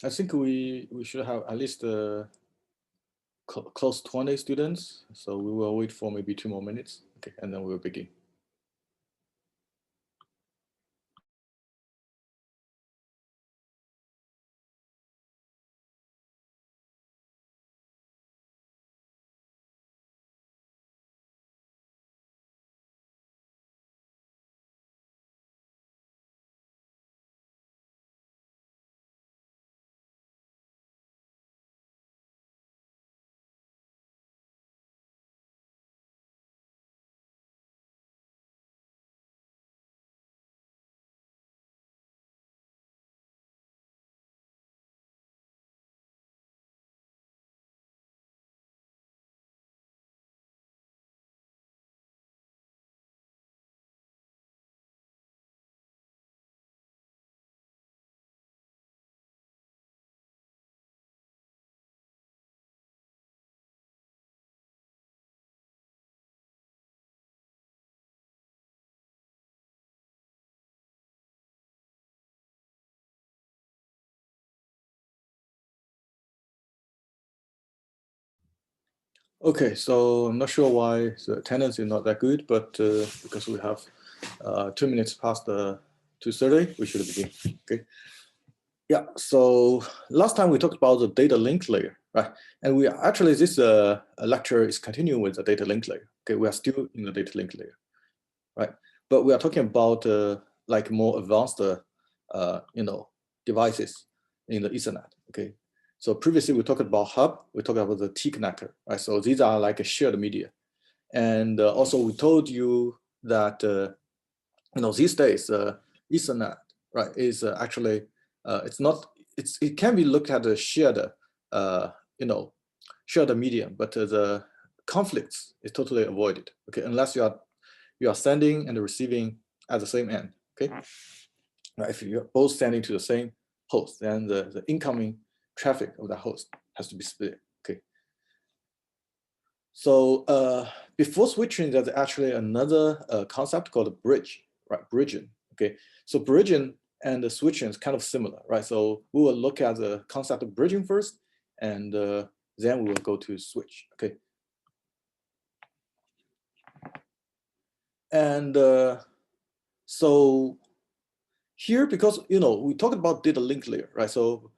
I think we should have at least close 20 students. So we will wait for maybe 2 more minutes. Okay, and then we'll begin. Okay, so I'm not sure why the attendance is not that good, but because we have 2 minutes past the 2:30, we should begin. Okay. Yeah. So last time we talked about the data link layer, right? And we actually this lecture is continuing with the data link layer. Okay, we are still in the data link layer, right? But we are talking about like more advanced, devices in the Ethernet. Okay. So previously we talked about hub, we talked about the T connector, right? So these are like a shared media. And also we told you that, these days, Ethernet, right, is actually, it can be looked at as shared, shared medium, but the conflicts is totally avoided, okay, unless you are sending and receiving at the same end, okay? Now, if you're both sending to the same host, then the incoming traffic of that host has to be split, okay? So before switching, there's actually another concept called a bridge, right? Bridging, okay? So bridging and the switching is kind of similar, right? So we will look at the concept of bridging first, and then we will go to switch, okay? And so here, because, we talked about data link layer, right? So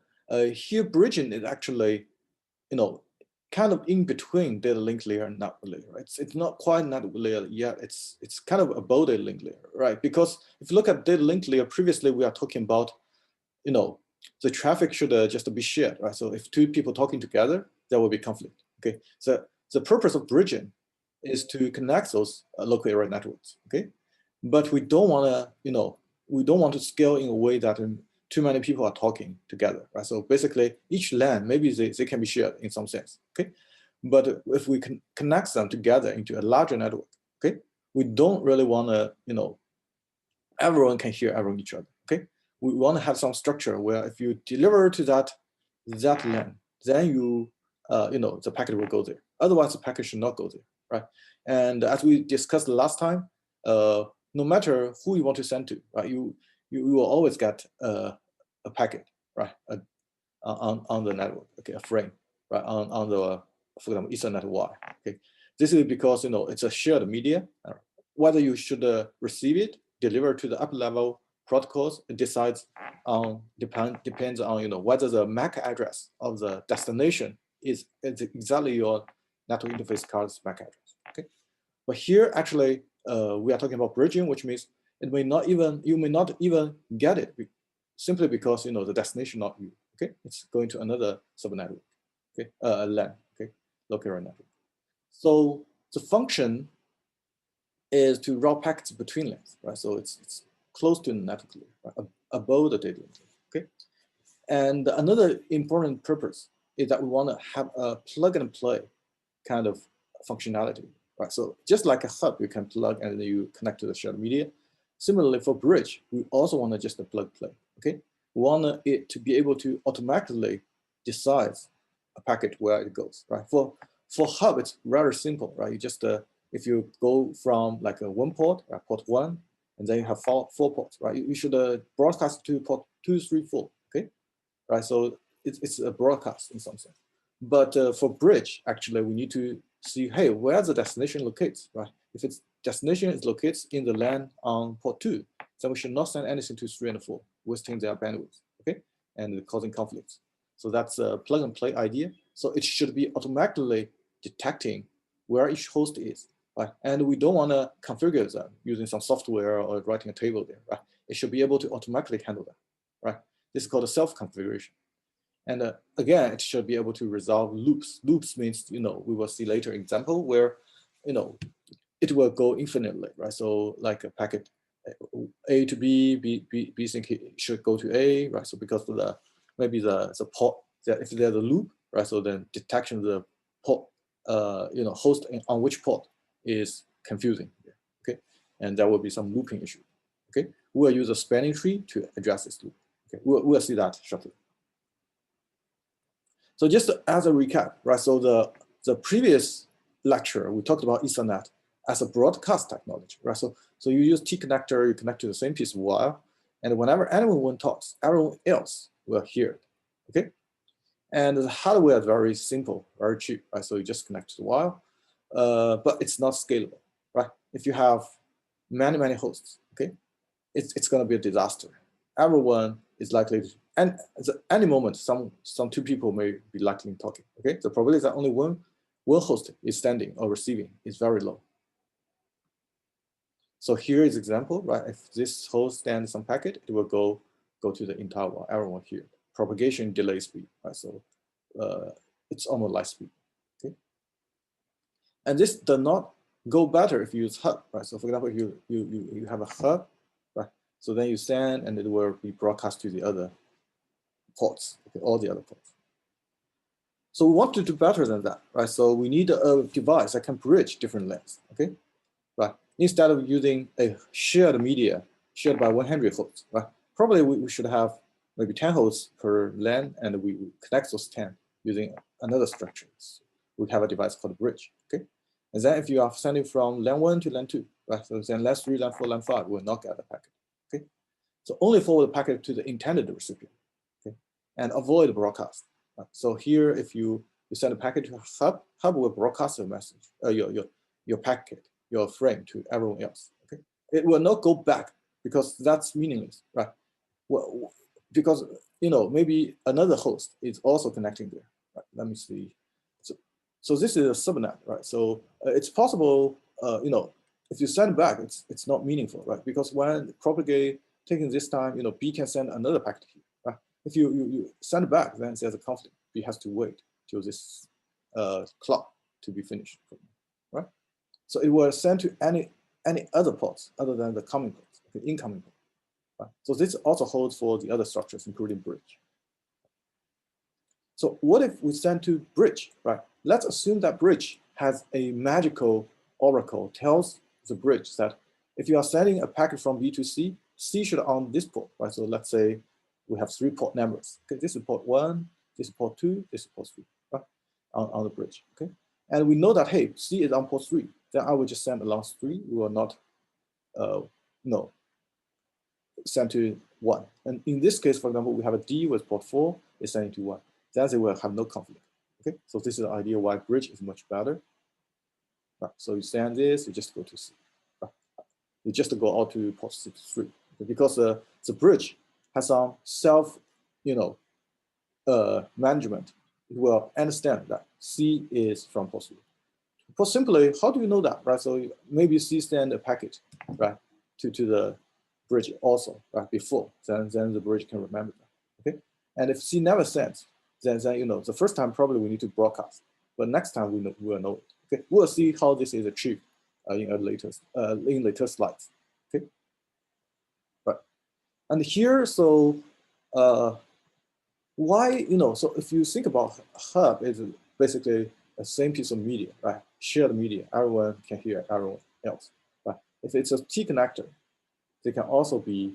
here bridging is actually, kind of in between data link layer and network layer, right? It's not quite network layer yet. It's kind of above data link layer, right? Because if you look at data link layer, previously we are talking about, the traffic should just be shared, right? So if two people talking together, there will be conflict, okay? So the purpose of bridging is to connect those local area networks, okay? But we don't want to, we don't want to scale in a way that too many people are talking together, right? So basically each LAN, maybe they can be shared in some sense, okay? But if we can connect them together into a larger network, okay? We don't really want to, everyone can hear everyone each other, okay? We want to have some structure where if you deliver to that LAN, then the packet will go there. Otherwise, the packet should not go there, right? And as we discussed last time, no matter who you want to send to, right, you will always get a packet, right, on the network, okay, a frame, right, on the, for example, Ethernet wire, okay. This is because it's a shared media. Whether you should receive it, deliver to the upper level protocols, it decides on depends on whether the MAC address of the destination is exactly your network interface card's MAC address, okay. But here, actually, we are talking about bridging, which means you may not even get it simply because the destination not you. Okay, it's going to another subnetwork. Okay, LAN. Okay, local area network. So the function is to route packets between lanes, right? So it's close to the network layer, right? Above the data link. Okay, and another important purpose is that we want to have a plug and play kind of functionality, right? So just like a hub, you can plug and then you connect to the shared media. Similarly, for bridge, we also want to just plug play, okay? We want it to be able to automatically decide a packet where it goes, right? For hub, it's rather simple, right? You just, if you go from like a one port, port one, and then you have four ports, right? You should broadcast to port 2, 3, 4, okay? right? So it's a broadcast in some sense. But for bridge, actually, we need to see, hey, where the destination locates, right? If its destination is located in the LAN on port 2, then we should not send anything to 3 and 4, wasting their bandwidth, okay? And causing conflicts. So that's a plug and play idea. So it should be automatically detecting where each host is, right? And we don't want to configure them using some software or writing a table there, right? It should be able to automatically handle that, right? This is called a self-configuration. And again, it should be able to resolve loops. Loops means, we will see later example where, it will go infinitely, right? So like a packet A to B, B sync should go to A, right? So because of maybe the port, if there's a loop, right? So then detection of the port, host on which port is confusing, okay? And there will be some looping issue, okay? We'll use a spanning tree to address this loop, okay? We'll see that shortly. So just as a recap, right? So the previous lecture, we talked about Ethernet as a broadcast technology, right? So you use T-connector, you connect to the same piece of wire, and whenever anyone talks, everyone else will hear it, okay? And the hardware is very simple, very cheap, right? So you just connect to the wire, but it's not scalable, right? If you have many hosts, okay, it's gonna be a disaster. Everyone is likely to, and at any moment, some two people may be likely talking, okay? The probability that only one host is sending or receiving is very low. So here is example, right? If this host sends some packet, it will go to the entire one, everyone here. Propagation delay speed, right? So it's almost light speed, okay? And this does not go better if you use hub, right? So for example, you have a hub, right? So then you send and it will be broadcast to the other ports, okay, all the other ports. So we want to do better than that, right? So we need a device that can bridge different lanes, okay? Right? Instead of using a shared media shared by 100 hosts, right? Probably we should have maybe 10 hosts per LAN, and we connect those 10 using another structure. We have a device called bridge, okay? And then if you are sending from LAN 1 to LAN 2, right? So then LAN 3, LAN 4, LAN 5 will not get the packet, okay? So only forward the packet to the intended recipient, okay? And avoid broadcast. Right? So here, if you send a packet to a hub will broadcast your message, your packet, your frame to everyone else, okay? It will not go back because that's meaningless, right? Well, because, maybe another host is also connecting there, right? Let me see. So this is a subnet, right? So it's possible, if you send back, it's not meaningful, right? Because when propagate taking this time, B can send another packet here, right? If you send it back, then there's a conflict. B has to wait till this clock to be finished, right? So it will send to any other ports other than the coming ports, okay, incoming port. Right? So this also holds for the other structures, including bridge. So what if we send to bridge, right? Let's assume that bridge has a magical oracle tells the bridge that if you are sending a packet from B to C, C should on this port, right? So let's say we have 3 port numbers. Okay, this is port 1, this is port 2, this is port 3, right? On the bridge, okay? And we know that, hey, C is on port 3. Then I will just send along 3. We will not, send to 1. And in this case, for example, we have a D with port 4 is sending to 1. Then they will have no conflict. Okay, so this is the idea why bridge is much better. Right. So you send this, you just go to C. Right. You just go out to port 3 because the bridge has some self, management. It will understand that C is from port 3. Put simply, how do you know that, right? So maybe C send a packet, right, to the bridge also, right, before, then the bridge can remember that, okay? And if C never sends, then the first time probably we need to broadcast, but next time we will know it, okay? We'll see how this is achieved in later slides, okay? Right, and here, so why, so if you think about hub is basically the same piece of media, right? Shared media, everyone can hear everyone else, right? If it's a T connector, they can also be,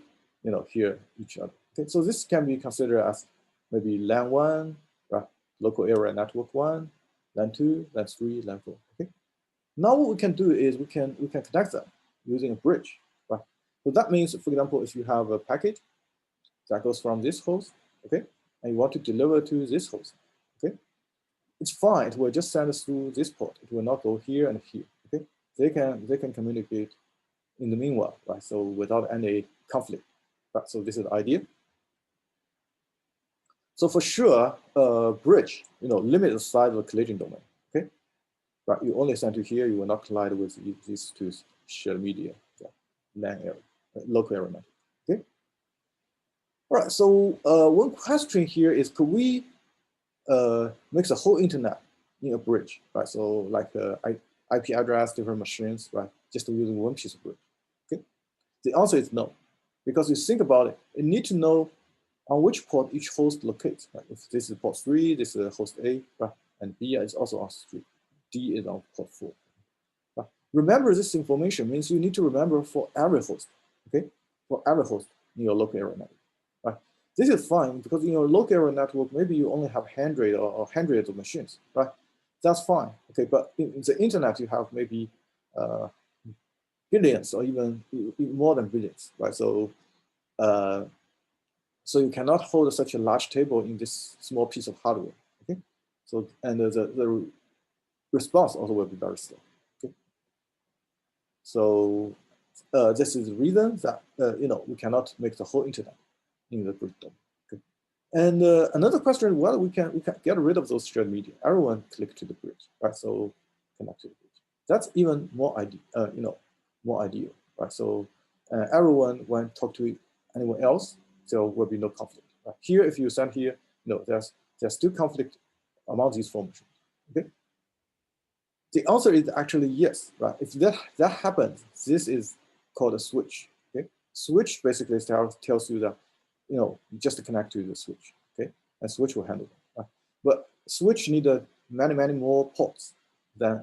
hear each other. Okay, so this can be considered as maybe LAN 1, right? Local area network 1, LAN 2, LAN 3, LAN 4. Okay. Now what we can do is we can connect them using a bridge, right? So that means, for example, if you have a packet that goes from this host, okay, and you want to deliver to this host, okay? It's fine, it will just send us through this port. It will not go here and here, okay? They can communicate in the meanwhile, right? So without any conflict, right? So this is the idea. So for sure, bridge, limit the size of the collision domain, okay? Right, you only send to here, you will not collide with these two shared media, LAN area, local area network, okay? All right, so one question here is, could we make the whole internet in a bridge, right? So like IP address, different machines, right? Just using one piece of bridge, okay? The answer is no, because you think about it, you need to know on which port each host locates, right? If this is port 3, this is host A, right? And B is also on 3, D is on port 4. Right? Remember this information means you need to remember for every host, okay? For every host in your local area network, right? This is fine because in your local area network, maybe you only have 100 or hundreds of machines, right? That's fine, okay? But in the internet, you have maybe billions or even more than billions, right? So you cannot hold such a large table in this small piece of hardware, okay? So, and the response also will be very slow, okay? So this is the reason that, we cannot make the whole internet in the bridge domain, okay? And another question, well, we can get rid of those shared media. Everyone click to the bridge, right? So connect to the bridge. That's even more ideal, more ideal, right? So everyone, when talk to anyone else, there will be no conflict. Right? Here, if you send here, there's still conflict among these formations. Okay. The answer is actually yes, right? If that happens, this is called a switch. Okay. Switch basically tells you that, just connect to the switch. Okay, and switch will handle it. Right? But switch need many more ports than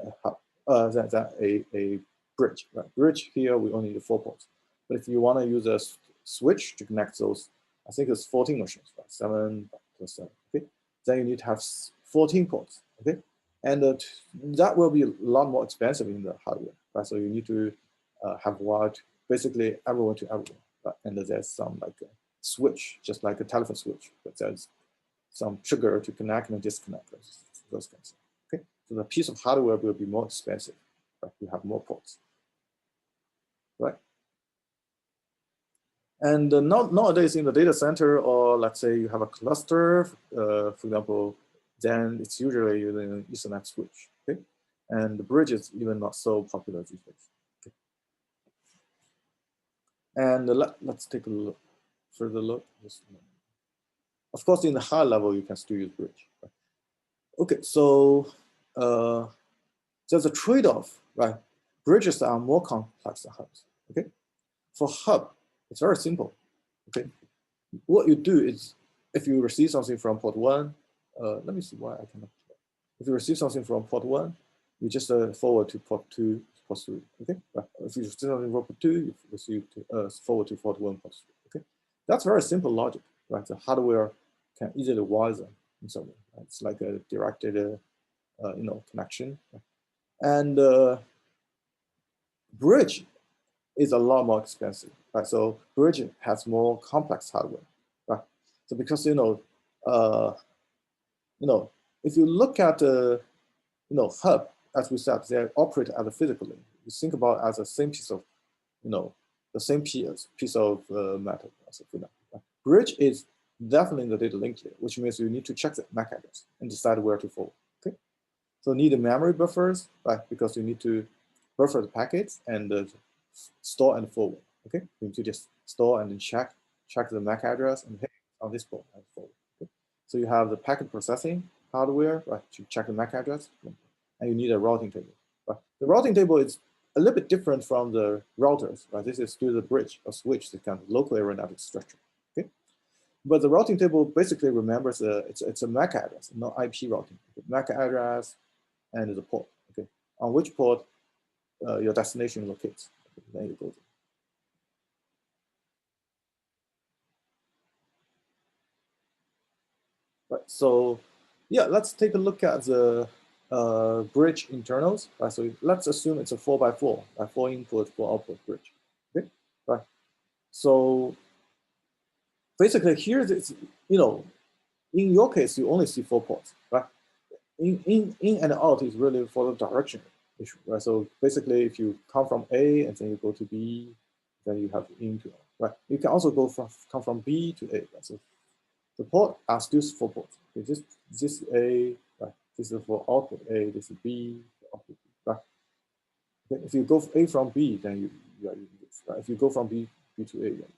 a bridge. Right? Bridge here we only need 4 ports. But if you want to use a switch to connect those, I think it's 14 machines, right? 7 plus 7. Okay, then you need to have 14 ports. Okay, and that will be a lot more expensive in the hardware, right? So you need to have wired basically everyone to everyone, right? And there's some like a switch, just like a telephone switch, but there's some trigger to connect and disconnect those kinds. Okay, so the piece of hardware will be more expensive, right? You have more ports, right? And nowadays in the data center, or let's say you have a cluster, for example, then it's usually using Ethernet switch. Okay, and the bridge is even not so popular these days. Okay. And let's take a further look. Of course, in the high level, you can still use bridge. Right? Okay, so there's a trade-off, right? Bridges are more complex than hubs. Okay, for hub, it's very simple. Okay, what you do is, if you receive something from port 1, let me see why I cannot. If you receive something from port 1, you just forward to port 2, port 3. Okay, right. If you receive something from port 2, you receive forward to port 1, port 3. Okay, that's very simple logic, right? The hardware can easily wire them in some way. Right? It's like a directed, connection. Right? And bridge is a lot more expensive, right? So bridge has more complex hardware, right? So because if you look at hub, as we said, they operate as a physical link. You think about as the same piece of, the same piece of metal. Right? Bridge is definitely the data link layer, which means you need to check the MAC address and decide where to forward. Okay, so need the memory buffers, right? Because you need to buffer the packets and store and forward. Okay, you need to just store and then check the MAC address and hey, on this port and forward. Okay? So you have the packet processing hardware, right, to check the MAC address, and you need a routing table. Right? The routing table is a little bit different from the routers, right? This is still the bridge or switch, the kind of local area network structure. Okay, but the routing table basically remembers it's a MAC address, not IP routing. Okay? MAC address and the port. Okay, on which port your destination locates. Okay, then you go there. Right. So yeah, let's take a look at the bridge internals. Right. So let's assume it's a 4x4, a 4 input, 4 output bridge. Okay. Right. So basically here, it's in your case, you only see 4 ports, right? In and out is really for the direction issue, right? So basically, if you come from A and then you go to B, then you have in to out, right? You can also come from B to A, right? So the port are still 4 ports. Okay, this A, right? This is for output A. This is B, output B, right? Okay, if you go A from B, then you are using this, right? If you go from B to A, then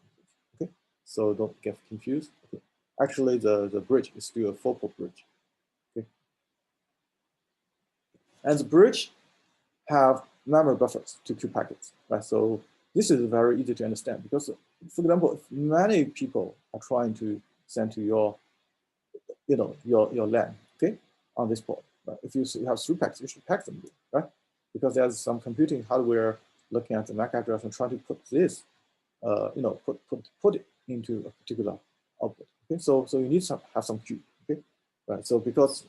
okay. So don't get confused. Okay, actually the bridge is still a 4-port bridge. Okay, and the bridge have memory buffers to queue packets, right? So this is very easy to understand because, for example, if many people are trying to send to your, your LAN, okay, on this port, right? If you have 3 packs, you should pack them, right? Because there's some computing hardware looking at the MAC address and trying to put this, put it into a particular output. Okay, so you need to have some queue, okay, right? So because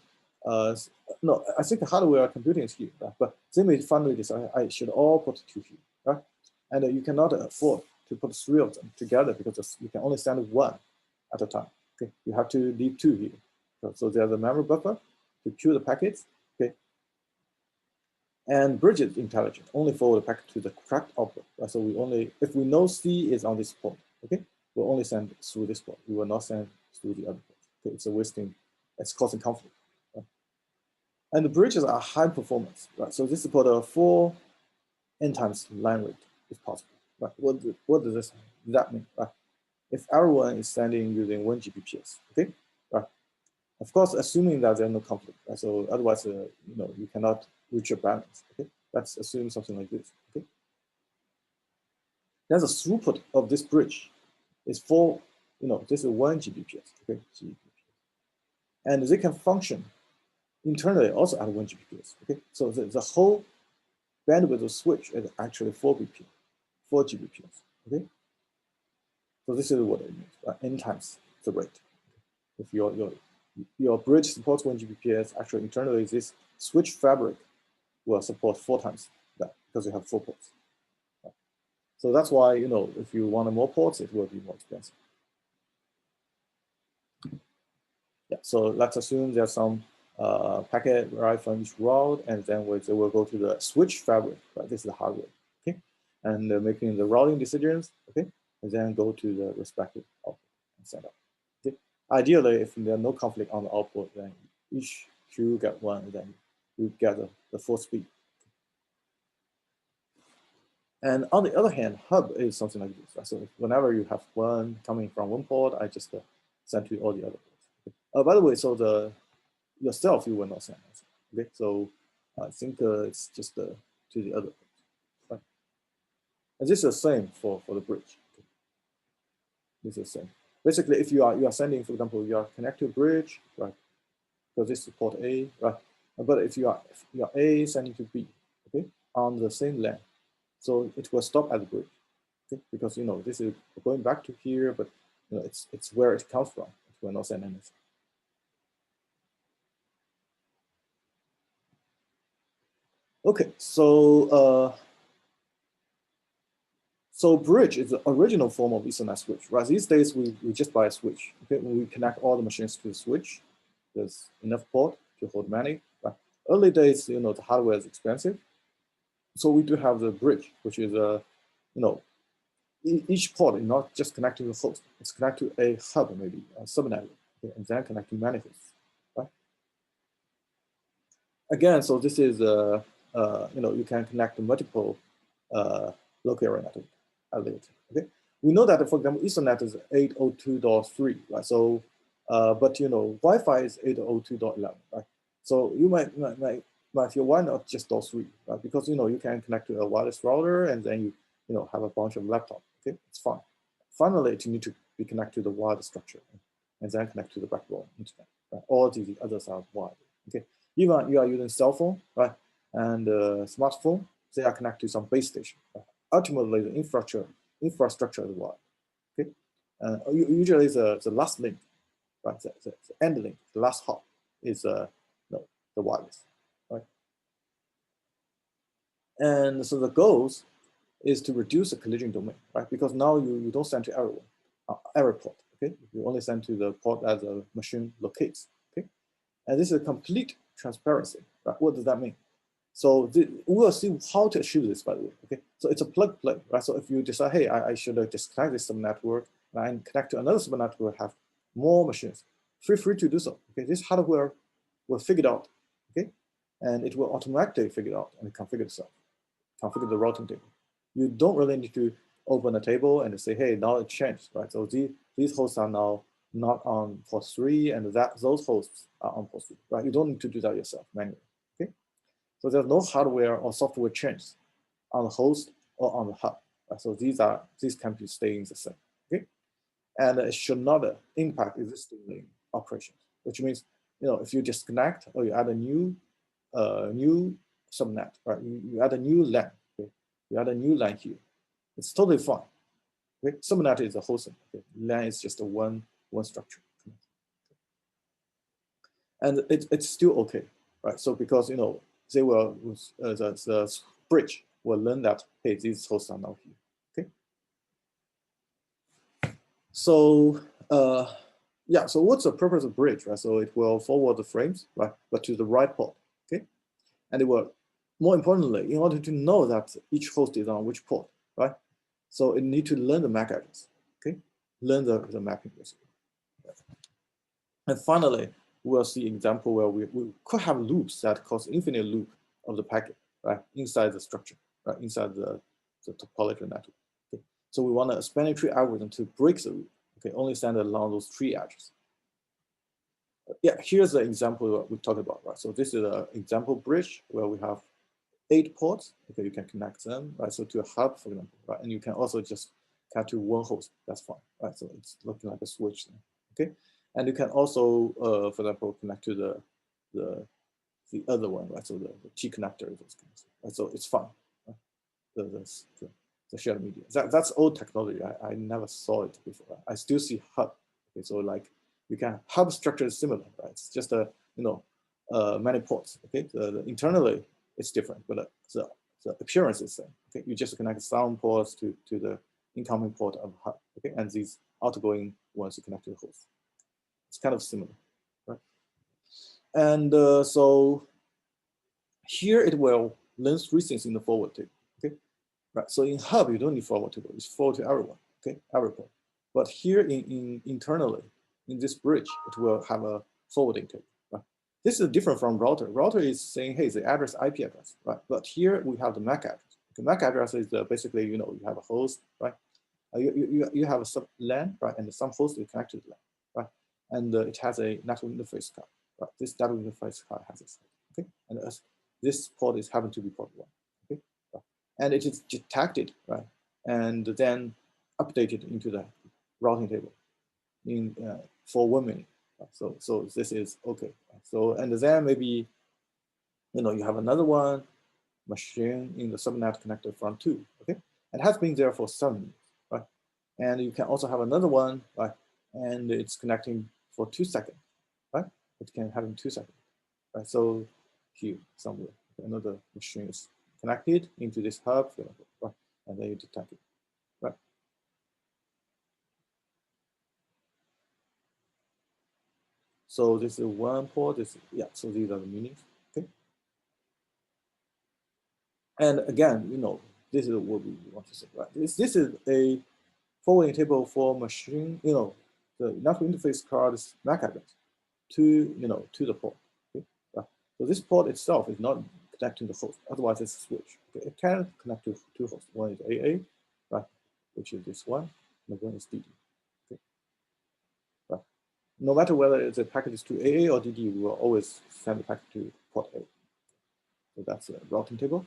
no, I think the hardware computing is here, right? But they may finally decide I should all put 2 here, right? And you cannot afford to put 3 of them together because you can only send 1 at a time. Okay, you have to leave 2 here. So there's a memory buffer to queue the packets. Okay, and bridge is intelligent, only forward the packet to the correct output. Right? So we only, if we know C is on this port, okay, we'll only send through this port. We will not send through the other port. Okay, it's a wasting, it's causing conflict. Right? And the bridges are high performance, right? So this support a 4 n times line rate if possible. Right? What does that mean? Right? If everyone is sending using 1 Gbps, okay, right? Of course, assuming that there's no conflict, right? So otherwise, you cannot reach a balance. Okay, let's assume something like this. Okay, then the throughput of this bridge is this is 1 Gbps. Okay, Gbps, and they can function internally also at 1 Gbps. Okay, so the whole bandwidth of switch is actually 4 Gbps, 4 Gbps. Okay, so this is what it means. Right? N times the rate. If your bridge supports 1 Gbps, actually internally this switch fabric will support 4 times that because you have 4 ports. Right? So that's why, if you want more ports, it will be more expensive. Yeah, so let's assume there's some packet right from each route, and then they will go to the switch fabric. Right? This is the hardware, okay? And making the routing decisions, okay? And then go to the respective output and set up. Okay? Ideally, if there's no conflict on the output, then each queue get 1, then you get the full speed. And on the other hand, hub is something like this. Right? So whenever you have 1 coming from 1 port, I just send to all the other ports. Okay? By the way, so yourself, you will not send. Okay, so I think it's just to the other ports. Right? And this is the same for the bridge. Okay? This is the same. Basically, if you are sending, for example, you are connected to a bridge, right? So this is port A, right? But if you are A sending to B, okay, on the same LAN, so it will stop at the bridge, okay? Because this is going back to here, but it's where it comes from. It will not send anything. Okay, so bridge is the original form of Ethernet switch, right? These days we just buy a switch. Okay, when we connect all the machines to the switch, there's enough port to hold many. Right? Early days, the hardware is expensive, so we do have the bridge, which is each port is not just connected to the host; it's connected to a hub, maybe a subnetwork, okay, and then connect to many hosts. Right? Again, so this is you can connect to multiple local area network at later. Okay, we know that for example Ethernet is 802.3, right? So, but Wi-Fi is 802.11, right? So you might feel why not just those 3, right? Because you can connect to a wireless router and then you have a bunch of laptops. Okay, it's fine. Finally, it need to be connected to the wired structure and then connect to the backbone internet. Right? All the others are wired. Okay, even you are using cell phone, right, and smartphone, they are connected to some base station. Right? Ultimately, the infrastructure is wired. Okay, usually the last link, right, the end link, the last hop is the wireless, right? And so the goals is to reduce the collision domain, right? Because now you don't send to everyone, every port. Okay, you only send to the port that the machine locates. Okay, and this is a complete transparency. Right? What does that mean? So we'll see how to achieve this, by the way. Okay, so it's a plug play, right? So if you decide, hey, I should disconnect this subnetwork and connect to another subnetwork, have more machines, feel free to do so. Okay, this hardware will figure it out. Okay, and it will automatically figure it out and configure itself, configure the routing table. You don't really need to open a table and say, hey, now it changed, right? So these hosts are now not on port 3, and those hosts are on port 3, right? You don't need to do that yourself manually. Okay. So there's no hardware or software change on the host or on the hub. Right? So these can be staying the same. Okay, and it should not impact existing operations. Which means, if you disconnect or you add a new subnet, right? You add a new LAN. Okay, you add a new LAN here. It's totally fine. Okay, subnet is a host. Okay, LAN is just a one structure, and it's still okay, right? So because they will the bridge will learn that, hey, these hosts are now here. Okay, so yeah, so what's the purpose of bridge, right? So it will forward the frames, right, but to the right port. Okay, and it will, more importantly, in order to know that each host is on which port, right? So it need to learn the MAC address. Okay, learn the mapping basically. And finally, we'll see example where we could have loops that cause infinite loop of the packet, right, inside the structure, right, inside the topology network. Okay. So we want a spanning tree algorithm to break the loop. Okay, only send along those tree edges. Yeah, here's the example we talked about, right? So this is an example bridge where we have 8 ports. Okay, you can connect them, right? So to a hub, for example, right? And you can also just connect to one host. That's fine, right? So it's looking like a switch thing. Okay, and you can also, for example, connect to the other one, right? So the T connector, those kinds. Right? So it's fine. Right? The shared media. That's old technology. I never saw it before. I still see hub. Okay, so like you can hub structure is similar, right? It's just many ports. Okay, internally it's different, but the appearance is the same. Okay, you just connect some ports to the incoming port of hub. Okay, and these outgoing ones you connect to the host. It's kind of similar, right? And so here it will learn 3 things in the forward table. Okay, right? So in hub you don't need forward table. It's forward to everyone. Okay, every port. But here internally in this bridge, it will have a forwarding table. Right? This is different from router. Router is saying, hey, the address, IP address, right? But here we have the MAC address. The MAC address is basically, you have a host, right? You have a sub LAN, right? And some host is connected to LAN, right? And it has a network interface card, right? This network interface card has this, okay? And this port is happen to be port 1, okay? Right? And it is detected, right? And then updated into the routing table for 1 minute. So this is okay. So and then maybe you have another one machine in the subnet connector from 2. Okay, it has been there for 7 minutes, right? And you can also have another one, right? And it's connecting for 2 seconds, right? It can have in 2 seconds, right? So here somewhere another machine is connected into this hub, right? And then you detect it, right? So this is one port. So these are the meanings. Okay. And again, this is what we want to say, right? This is a forwarding table for machine, the network interface card's MAC address to the port. Okay. Right? So this port itself is not connecting the host. Otherwise, it's a switch. Okay. It can connect to 2 hosts. One is AA, right, which is this one, and one is DD. Okay. Right. No matter whether the packet is to AA or DD, we will always send the packet to port A. So that's a routing table.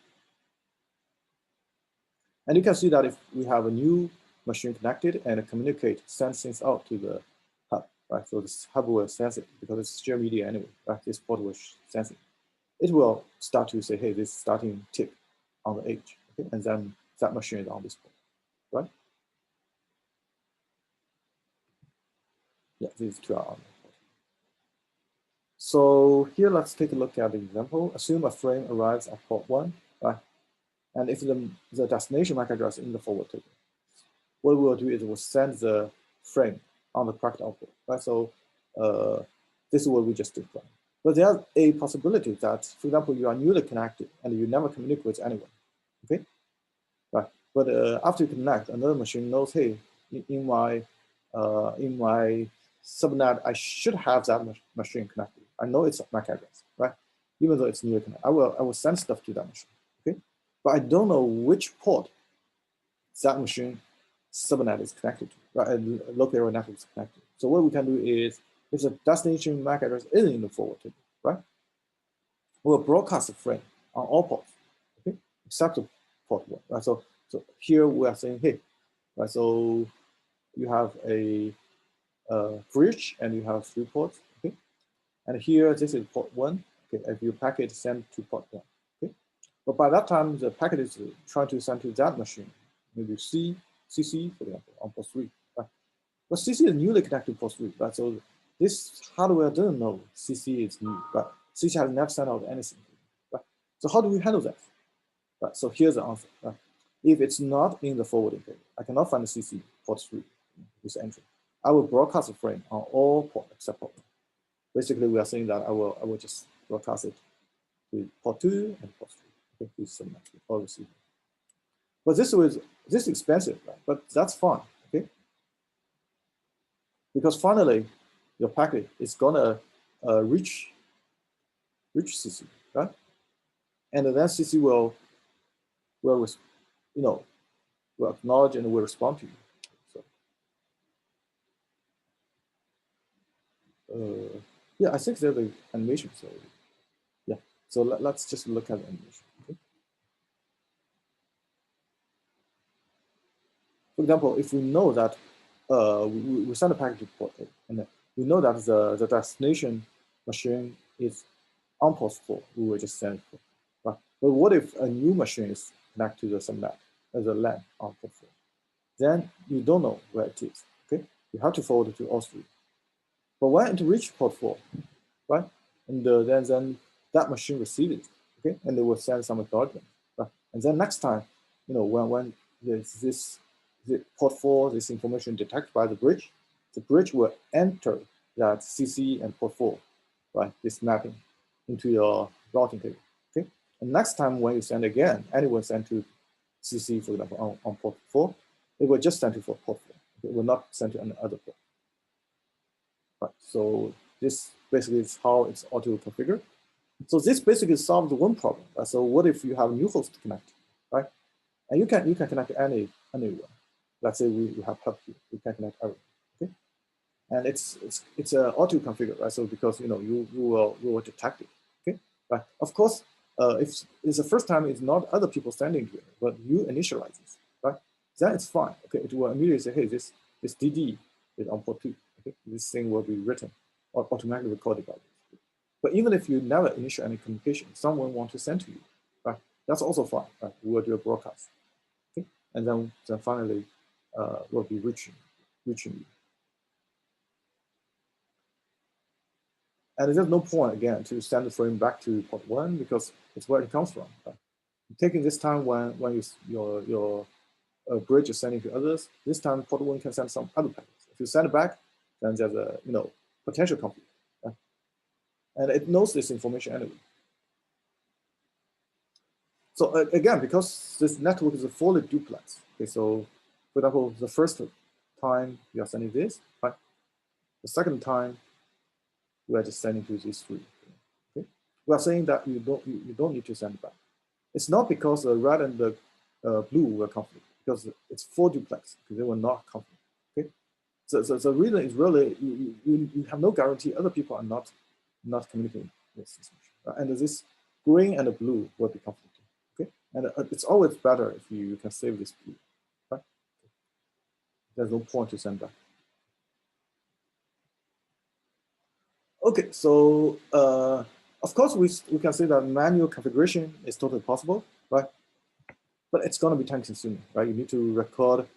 And you can see that if we have a new machine connected and communicate, send things out to the hub, right? So this hub will sense it because it's shared media anyway, right? This port will sense it. It will start to say, hey, this starting tick on the edge, okay? And then that machine is on this port, right? Yeah, these two are on the port. So here, let's take a look at the example. Assume a frame arrives at port 1, right? And if the destination MAC address in the forward table, what we will do is we'll send the frame on the packet output, right? So this is what we just did. But there's a possibility that, for example, you are newly connected and you never communicate with anyone, okay? Right. But after you connect, another machine knows, hey, in my subnet, I should have that machine connected. I know it's MAC address, right? Even though it's newly connected, I will send stuff to that machine, okay? But I don't know which port that machine subnet is connected to, right? And local area network is connected. So what we can do is, if the destination MAC address isn't in the forward table, right? We'll broadcast a frame on all ports, okay, except the port 1, right? So here we are saying, hey, right? So you have a bridge and you have 3 ports, okay? And here this is port 1, okay? If your packet sent to port 1, okay? But by that time, the packet is trying to send to that machine, maybe CC, for example, on port 3, right? But CC is newly connected to port 3, right? So this hardware doesn't know CC is new, but CC has never sent out anything, right? So how do we handle that? Right, so here's the answer. Right? If it's not in the forwarding table, I cannot find the CC port 3, this entry. I will broadcast a frame on all ports except port 1. Basically, we are saying that I will just broadcast it to port 2 and port 3. Okay, this is all received. But this is expensive, right? But that's fine, okay? Because finally, your packet is gonna reach CC, right? And then CC will acknowledge and will respond to you. So, yeah, I think there's an animation. So yeah, so let's just look at the animation. Okay? For example, if we know that we send a packet to port A, and we know that the destination machine is on port 4, we will just send it. Right? But what if a new machine is connected to the subnet as a LAN on port 4? Then you don't know where it is. Okay, you have to forward it to all 3. But when it reaches port 4, right, and then that machine receives it, okay, and they will send some acknowledgement, right? And then next time, when this port 4, this information detected by the bridge will enter that CC and port 4, right, this mapping into your routing table, okay? And next time when you send again, anyone send to CC, for example, on port 4, it will just send to port 4. It will not send to any other port. Right. So this basically is how it's auto-configured. So this basically solves one problem. So what if you have a new host to connect, right? And you can connect anywhere. Let's say we have hub here. You can connect everywhere. Okay. And it's auto-configured, right? So because you will detect it. Okay. But of course, if it's the first time, it's not other people standing here, but you initialize this, right? Then it's fine. Okay. It will immediately say, hey, this DD is on port 2. Okay. This thing will be written or automatically recorded by this. But even if you never initiate any communication, someone wants to send to you, right? That's also fine. Right? We will do a broadcast. Okay. And then finally we'll be reaching you. And there's no point, again, to send the frame back to port 1 because it's where it comes from. Right? Taking this time when your bridge is sending to others, this time port 1 can send some other packets. If you send it back, then there's a potential conflict. Right? And it knows this information anyway. So again, because this network is a fully duplex, okay, so for example, the first time you are sending this, right? The second time we are just sending to these 3. Okay? We are saying that you don't need to send it back. It's not because the red and the blue will conflict, because it's full duplex, because they will not conflict. Okay, so the reason is really you have no guarantee other people are not communicating with this machine, right? And this green and the blue will be conflicting. Okay, and it's always better if you can save this blue, right? There's no point to send back. Okay, so of course we can say that manual configuration is totally possible, right? But it's going to be time consuming, right? You need to record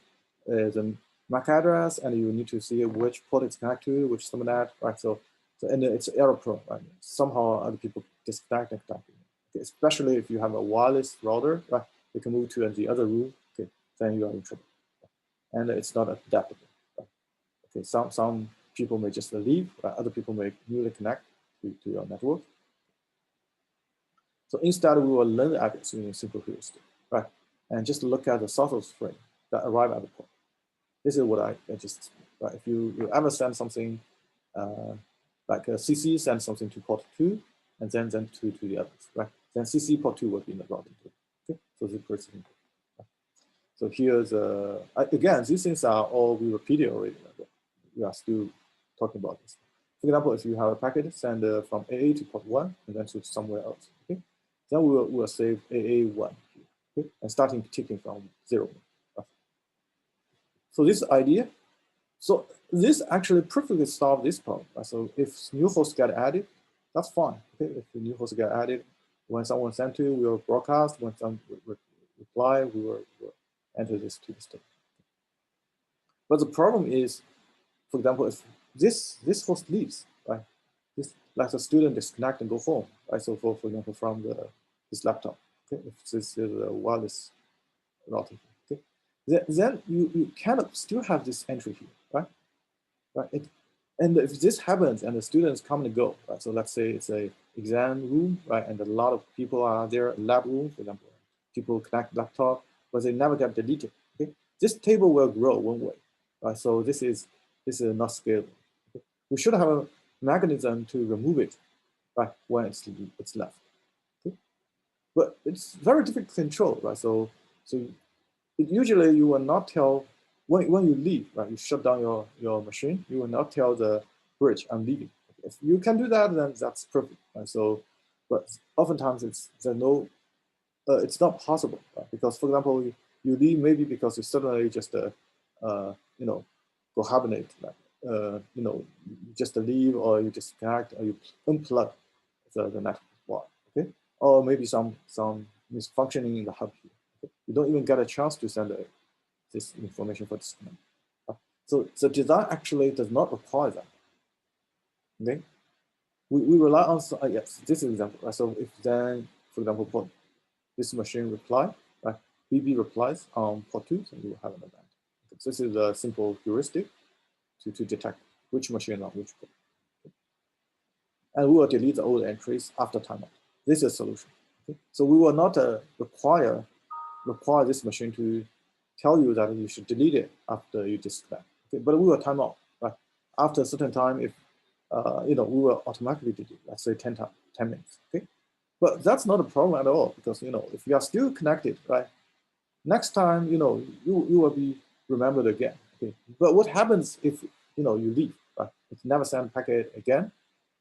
the MAC address, and you need to see which port it's connected to, which subnet, right? So and it's error prone, right? Somehow other people disconnect and connect. Okay, especially if you have a wireless router, right? You can move to the other room, okay? Then you are in trouble, and it's not adaptable. Right? Okay, some people may just leave, other people may newly connect to your network. So instead, we will learn the address using simple heuristic, right? And just look at the source of string that arrive at the port. This is what I just explained, right? If you ever send something like a CC sends something to port 2, and then to the others, right? Then CC port 2 will be in the routing table. Okay, so this is pretty simple. So here's again, these things are all we repeated already. We are still talking about this. For example, if you have a packet send from AA to port 1 and then to somewhere else, okay, then we'll save AA1 here, okay, and starting ticking from 0. So this idea, so this actually perfectly solves this problem. Right? So if new hosts get added, that's fine. Okay, if the new hosts get added, when someone sent to, we will broadcast. When some reply, we will enter this to the state. But the problem is, for example, if this host leaves, right? This like the student disconnect and go home, right? So for example, from this laptop, okay, if this is a wireless router, okay, then you cannot still have this entry here, right? Right. And if this happens and the students come and go, right? So let's say it's a exam room, right? And a lot of people are there, lab room, for example, people connect laptop, but they never get deleted. Okay, this table will grow one way, right? So this is not scalable. Okay? We should have a mechanism to remove it, right? When it's left. Okay? But it's very difficult to control, right? So usually you will not tell when you leave, right? You shut down your machine. You will not tell the bridge I'm leaving. If you can do that, then that's perfect. Right? So, but oftentimes it's not possible, right? Because for example, you leave maybe because you suddenly just go hibernate, like you just leave or you disconnect or you unplug the network wire, okay? Or maybe some misfunctioning in the hub here. Okay? You don't even get a chance to send this information for disconnect. So the design actually does not require that. Okay, we rely on yes, this is example. Right? So if then, for example, port this machine reply, right? BB replies on port 2, so you will have an event. Okay, so this is a simple heuristic to detect which machine on which port. Okay. And we will delete the old entries after timeout. This is a solution. Okay. So we will not require this machine to tell you that you should delete it after you disconnect. Okay, but we will time out, right? After a certain time, if we will automatically delete, let's say 10 minutes. Okay, but that's not a problem at all because if you are still connected, right? Next time, you will be remembered again. Okay, but what happens if you leave, right? If you never send packet again,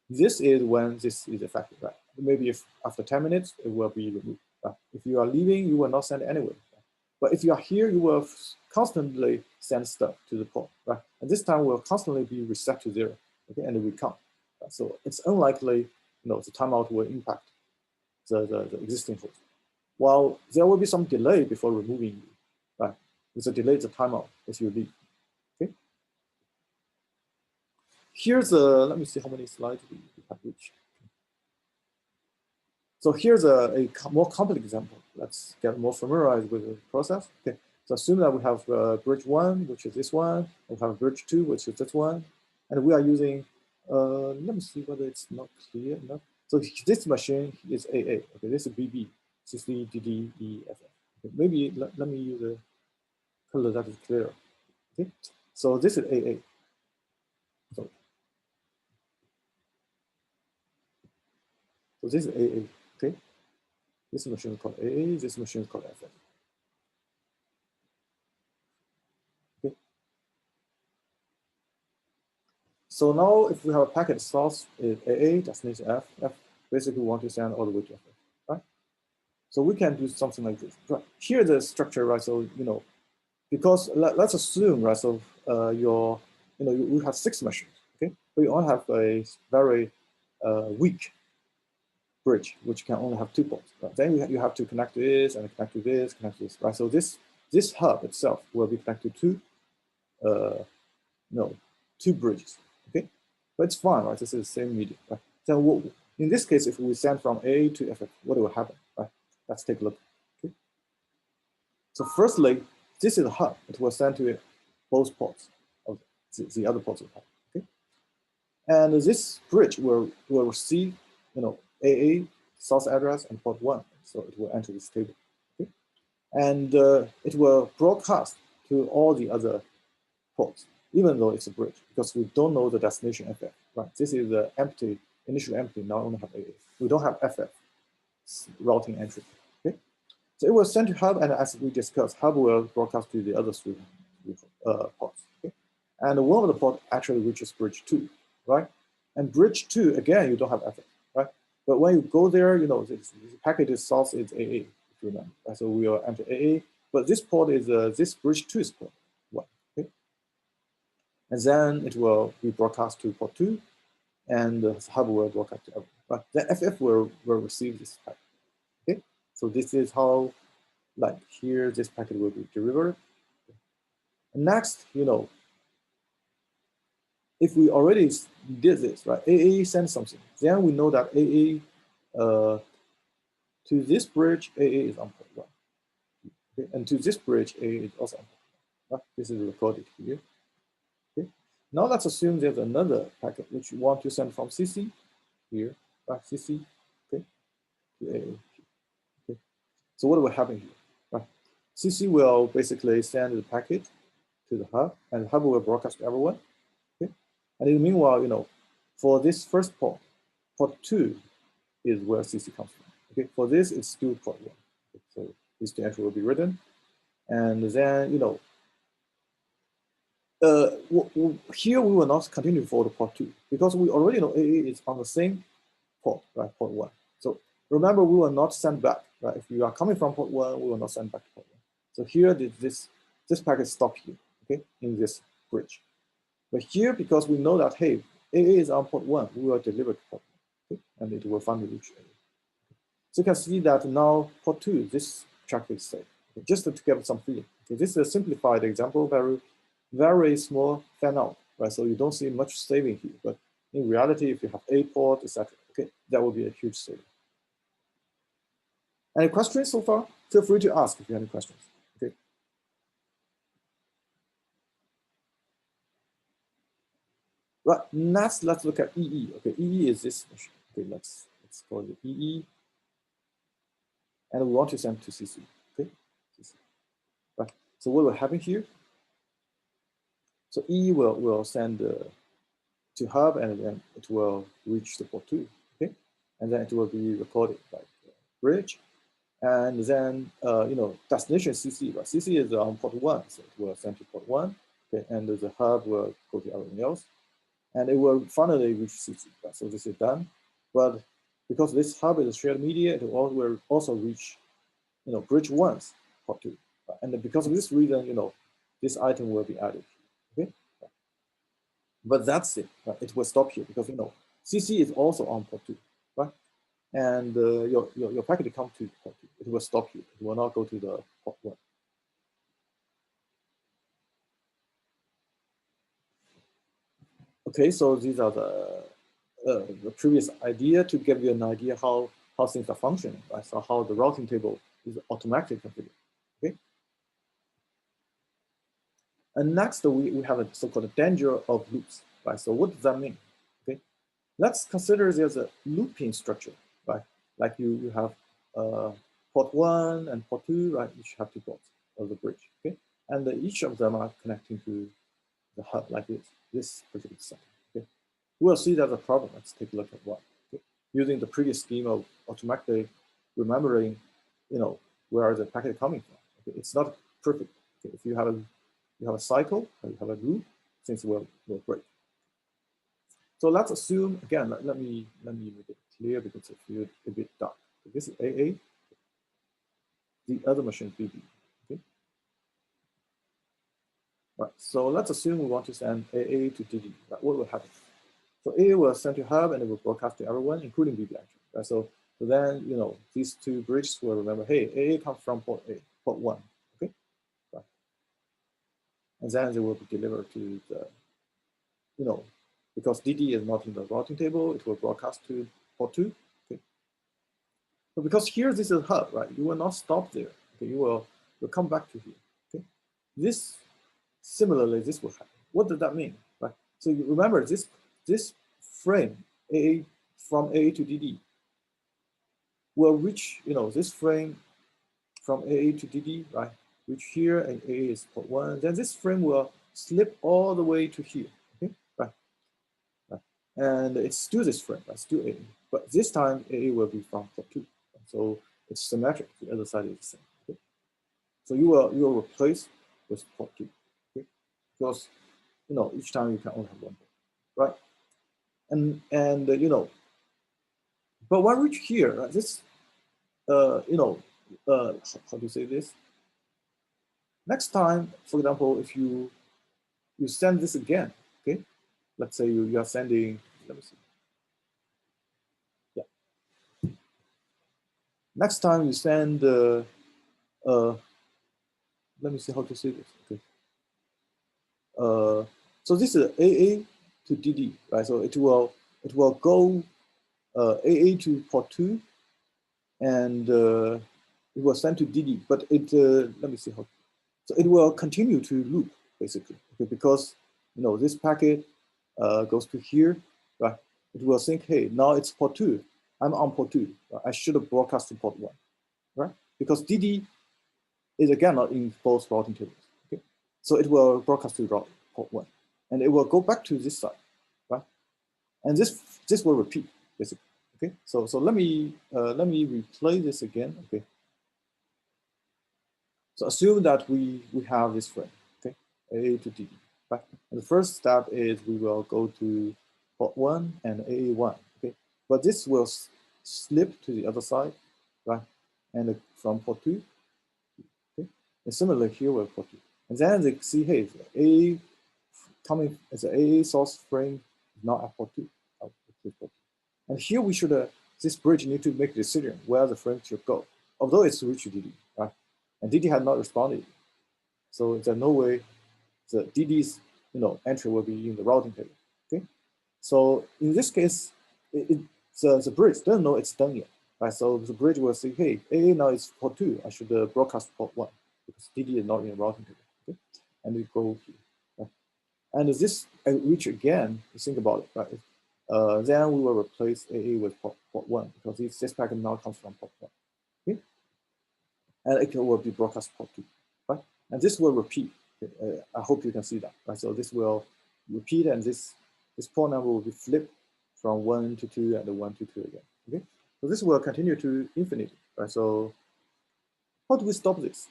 this is when this is effective, right? Maybe if after 10 minutes, it will be removed. Right? If you are leaving, you will not send anyway. Right? But if you are here, you will constantly send stuff to the port, right? And this time will constantly be reset to 0, okay, and we count. Right? So it's unlikely, the timeout will impact the existing host. While there will be some delay before removing you, right? With a delay, the timeout if you leave. Okay. Here's let me see how many slides we have reached. So here's a more complex example. Let's get more familiarized with the process. Okay, so assume that we have bridge 1, which is this one. We have bridge 2, which is this one. And we are using, let me see whether it's not clear enough. So this machine is AA. Okay, this is BB, CC, DD, E, FF. Okay, maybe let me use a color that is clearer. Okay, so this is AA. So this is AA. Okay, this machine is called AA. This machine is called FF. Okay. So now if we have a packet source is AA, destination F, F basically want to send all the way to FF, right? So we can do something like this. Right. Here the structure, right? So because let's assume, right? So you have 6 machines, okay? But you only have a very weak bridge, which can only have 2 ports. Right? Then you have to connect to this and connect to this, right? So this hub itself will be connected to 2 bridges, okay? But it's fine, right? This is the same medium, right? So in this case, if we send from A to FF, what will happen, right? Let's take a look, okay? So firstly, this is a hub. It will send to both ports. Okay. the other ports will have. Okay, and this bridge will receive, AA source address and port 1, so it will enter this table. Okay, and it will broadcast to all the other ports, even though it's a bridge, because we don't know the destination FF. Right, this is the empty, initially empty. Now only have AA. We don't have FF routing entry. Okay, so it will send to hub, and as we discussed, hub will broadcast to the other three ports. Okay, and one of the ports actually reaches bridge 2, right? And bridge 2 again, you don't have FF, right? But when you go there, this packet source is AA, if you remember. Right? So we will enter AA, but this port is this bridge 2 is port 1. Okay, and then it will be broadcast to port 2, and the hub will broadcast to everyone. But the FF will receive this packet. Okay, so this is how, like here, this packet will be delivered. And next, if we already did this, right, AA sends something, then we know that AA to this bridge, AA is on port 1. Okay? And to this bridge, AA is also on port 1. Right? This is recorded here. Okay? Now let's assume there's another packet which you want to send from CC here, right? CC, okay, to AA. Okay? So what will happen here? Right? CC will basically send the packet to the hub, and the hub will broadcast to everyone. Okay? And in the meanwhile, for this first port 2 is where CC comes from. Okay, for this it's still port 1. Okay? So this entry will be written, and then here we will not continue for the port 2 because we already know AA is on the same port, right? Port 1. So remember, we will not send back, right? If you are coming from port 1, we will not send back to port 1. So here this packet stop here, okay, in this bridge. But here, because we know that, hey, AA is on port 1, we will deliver to port 1, okay? And it will finally reach AA. So you can see that now port 2, this traffic is safe. Okay? Just to get some feeling. Okay? This is a simplified example, very small fan out, right? So you don't see much saving here, but in reality, if you have a port, etc., okay, that will be a huge saving. Any questions so far? Feel free to ask if you have any questions. Okay. Right. Next, let's look at EE. Okay, EE is this machine. Okay, let's call it EE, and we want to send to CC. Okay, CC. Right. So what will happen here? So EE will send to hub, and then it will reach the port 2. Okay, and then it will be recorded by the bridge. And then, destination CC, but CC is on port 1, so it will send to port 1, okay, and the hub will go to everything else, and it will finally reach CC. So this is done, but because this hub is a shared media, it will also reach, bridge 1's port 2, and because of this reason, this item will be added, okay. But that's it. It will stop here because CC is also on port 2, right? And your packet comes to port 2. It will stop here. It will not go to the port 1. Okay, so these are the previous idea to give you an idea how things are functioning, right? So how the routing table is automatically configured. Okay. And next we have a so-called danger of loops, right? So what does that mean? Okay, let's consider there's a looping structure, right? Like you have port 1 and port 2, right? Each have 2 ports of the bridge, okay? And each of them are connecting to the hub like this particular setting, okay? We'll see that's a problem. Let's take a look at why. Okay? Using the previous scheme of automatically remembering, where the packet coming from. Okay? It's not perfect. Okay? If you have a cycle, or you have a loop, things will break. So let's assume again. Let me make it clear because it feels a bit dark. So this is AA. The other machine is BB. Okay. Right. So let's assume we want to send AA to DD. Right? What will happen? So AA will send to hub and it will broadcast to everyone, including BB actually. Right? So then these 2 bridges will remember, hey, AA comes from port 1. Okay. Right. And then they will be delivered to the, because DD is not in the routing table, it will broadcast to port 2. Okay. So because here this is a hub, right? You will not stop there. Okay. You'll come back to here. Okay. Similarly, this will happen. what does that mean, right? So you remember this frame AA from AA to DD will reach, this frame from AA to DD, right? Which here and AA is port 1. Then this frame will slip all the way to here, okay? Right. And it's still this frame, right? Still AA. But this time AA will be from port 2. So it's symmetric. The other side is the same. Okay? So you will replace with port 2. Okay? Because each time you can only have one port, right? And but when we reach here, right, this how do you say this? Next time, for example, if you send this again, okay? Let's say you are sending, let me see. Yeah. Next time you send, let me see how to say this, okay? So this is AA to DD, right? So it will go AA to port 2, and it will send to DD, but let me see how. So it will continue to loop, basically, okay? Because this packet goes to here, right? It will think, hey, now it's port 2. I'm on port 2. Right? I should have broadcast to port 1, right? Because DD is again not in both routing tables. Okay, so it will broadcast to port 1, and it will go back to this side, right? And this will repeat, basically. Okay, so let me replay this again. Okay, so assume that we have this frame. Okay, A to DD. Right? And the first step is we will go to port 1 and AA1. Okay, but this will slip to the other side, right? And from port 2. Okay, and similarly here we'll port 2. And then they see, hey, A coming as an AA source frame is not at port 2. And here we should, this bridge need to make a decision where the frame should go, although it's reached DD, right? And DD had not responded. So there's no way the DD's entry will be in the routing table. Okay, so in this case, the bridge doesn't know it's done yet, right? So the bridge will say, hey, AA now is port 2. I should broadcast port 1 because DD is not in the routing table. Okay, and we go here. Right? And this reach again, you think about it, right? Then we will replace AA with port 1 because this packet now comes from port 1. Okay, and it will be broadcast port 2, right? And this will repeat. I hope you can see that, right? So this will repeat, and this port number will be flipped from 1 to 2 and 1 to 2 again. Okay, so this will continue to infinity, right? So how do we stop this?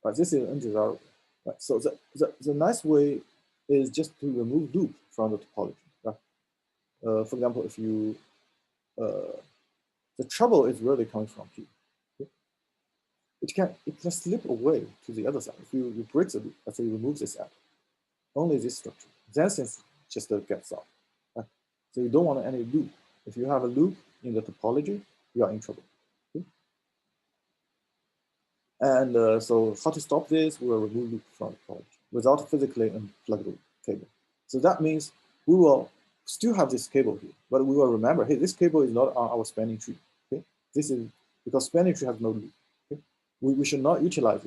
Right, this is undesirable. Right, so the nice way is just to remove loop from the topology. Right? For example, if you the trouble is really coming from here. It can slip away to the other side. If you break the loop, let's say you remove this add, only this structure, then things just get solved. Right? So you don't want any loop. If you have a loop in the topology, you are in trouble. Okay? And so how to stop this? We will remove loop from the topology without physically unpluggable cable. So that means we will still have this cable here, but we will remember, hey, this cable is not on our spanning tree. Okay, this is because spanning tree has no loop. Okay? We should not utilize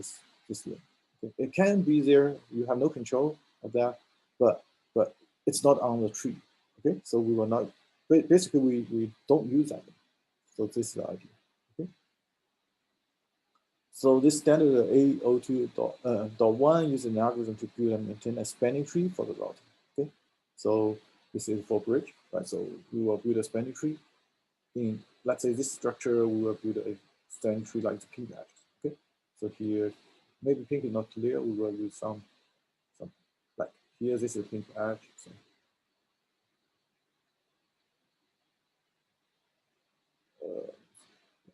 this link. Okay? It can be there. You have no control of that, but it's not on the tree. Okay, so we will not. Basically, we don't use that. So this is the idea. Okay. So this standard A02.1 uses an algorithm to build and maintain a spanning tree for the routing. Okay, so this is for bridge, right? So we will build a spanning tree. In let's say this structure, we will build a spanning tree like the pink edges. Okay, so here maybe pink is not clear. We will use some like here. This is a pink edge. So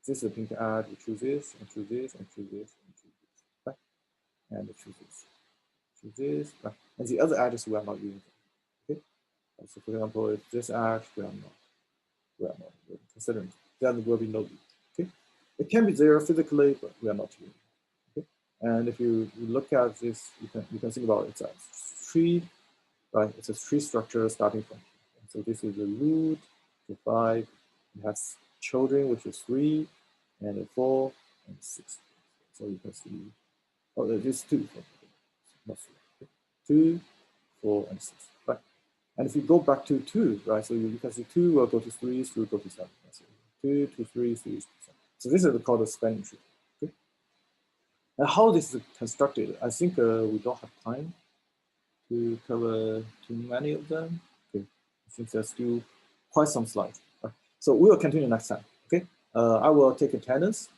this is a pink edge. We choose this and choose this and choose this and choose this, right? And choose this. Choose this, right? And the other edges we are not using. Okay. So for example, if this edge we are not considering, then there will be no loop. Okay. It can be there physically, but we are not using. Okay. And if you look at this, you can think about it. It's a tree, right? It's a tree structure starting from here. So this is the root, the 5. It has children, which is 3, and 4, and 6. So you can see, oh, there's 2. Not 3. Okay. 2, 4, and 6, right? And if you go back to 2, right? So you can see 2 will go to 3, 3 will go to 7. So 2 to 3, 3 to 7. So this is called a spanning tree. Okay? And how this is constructed, I think we don't have time to cover too many of them. Okay, I think there's still quite some slides. Right. So we will continue next time. Okay, I will take attendance.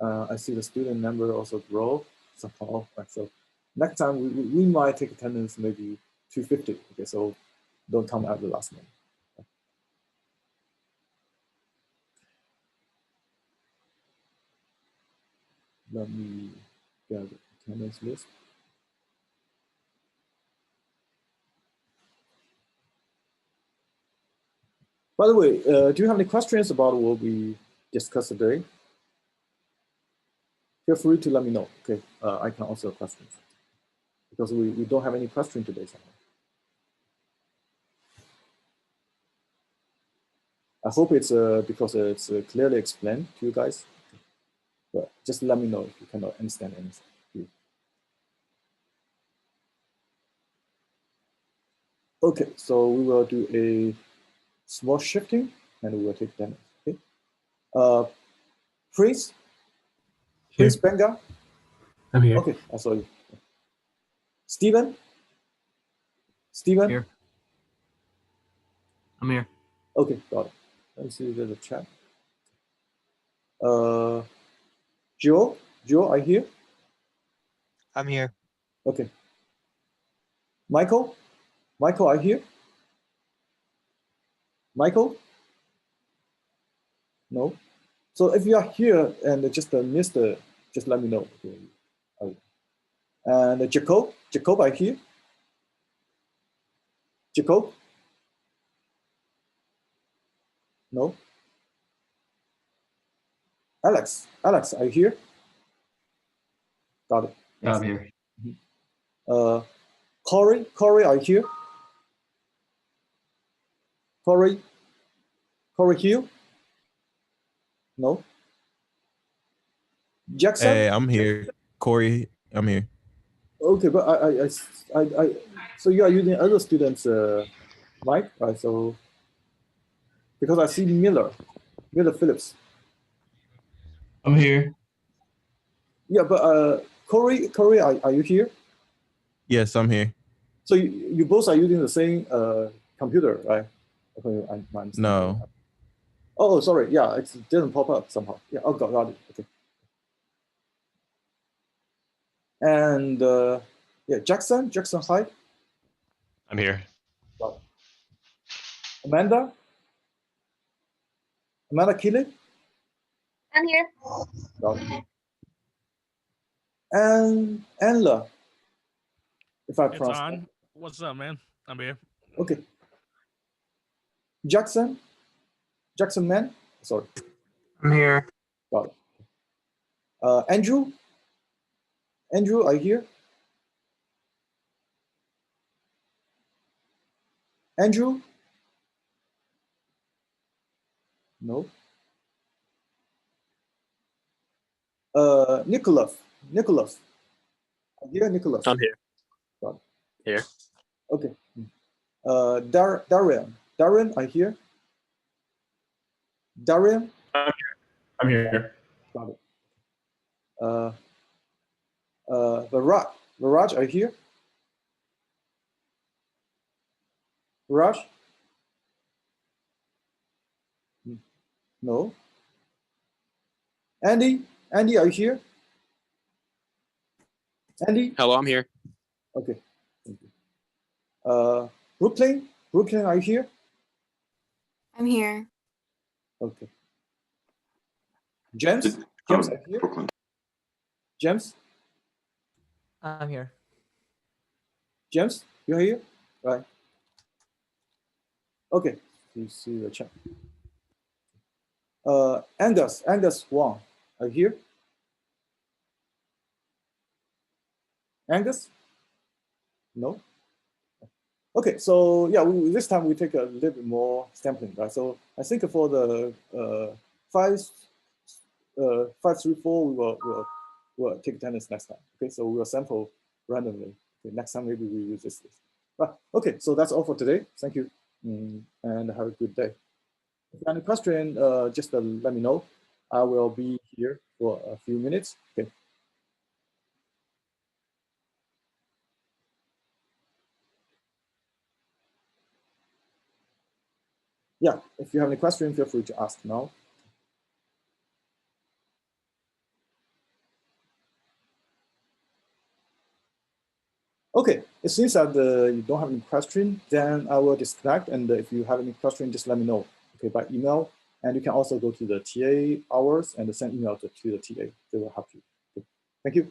I see the student number also grow somehow. Right. So next time we might take attendance maybe 250. Okay, so don't come at the last minute. Let me get the attendance list. By the way, do you have any questions about what we discussed today? Feel free to let me know. Okay, I can answer questions because we don't have any question today. Somehow. I hope it's because it's clearly explained to you guys. But just let me know if you cannot understand anything. Okay, so we will do a small shifting and we will take them. Okay. Prince Benga. I'm here. Okay, I saw you. Stephen. Here. I'm here. Okay, got it. Let me see the chat. Joe, I hear. I'm here. Okay. Michael, I hear. Michael? No. So if you are here and just missed just let me know. Okay. And Jacob, I hear. Jacob? No. Alex, are you here? Got it. Yeah, I'm here. Corey, are you here? Corey Hill? No. Jackson? Hey, I'm here. Corey, I'm here. Okay, but I so you are using other students' mic, right? So because I see Miller Phillips. I'm here. Yeah, but Corey, are you here? Yes, I'm here. So you both are using the same computer, right? Okay, No. Oh, sorry. Yeah, it didn't pop up somehow. Yeah. Oh, got it. Okay. And yeah, Jackson Hyde. I'm here. Got it. Amanda Keeling. I'm here. Got it. And Anla, if I pronounce It's on. What's up, man? I'm here. Okay. Jackson Man. Sorry. I'm here. Got it. Andrew, are you here? Andrew? No. Nicholas. Are you here, Nicholas? I'm here. Got it. Here. Okay. Darian, are you here? Darian? I'm here. Got it. Viraj, are you here? Viraj? No. Andy, are you here? Andy? Hello, I'm here. Okay. Thank you. Brooklyn, are you here? I'm here. Okay. James, are you here? James? I'm here. James, you're here? Right. Okay. You see the chat. Angus Wang, are you here? Angus? No? Okay, so yeah, this time we take a little bit more sampling, right? So I think for the 534, we'll take attendance next time. Okay, so we'll sample randomly. Okay, next time maybe we use this list. Right. Okay, so that's all for today. Thank you, and have a good day. If you have any question, just let me know. I will be here for a few minutes. Okay. Yeah, if you have any question, feel free to ask now. Okay, it seems that you don't have any question, then I will disconnect. And if you have any question, just let me know, okay, by email. And you can also go to the TA hours and send email to the TA. They will help you. Okay. Thank you.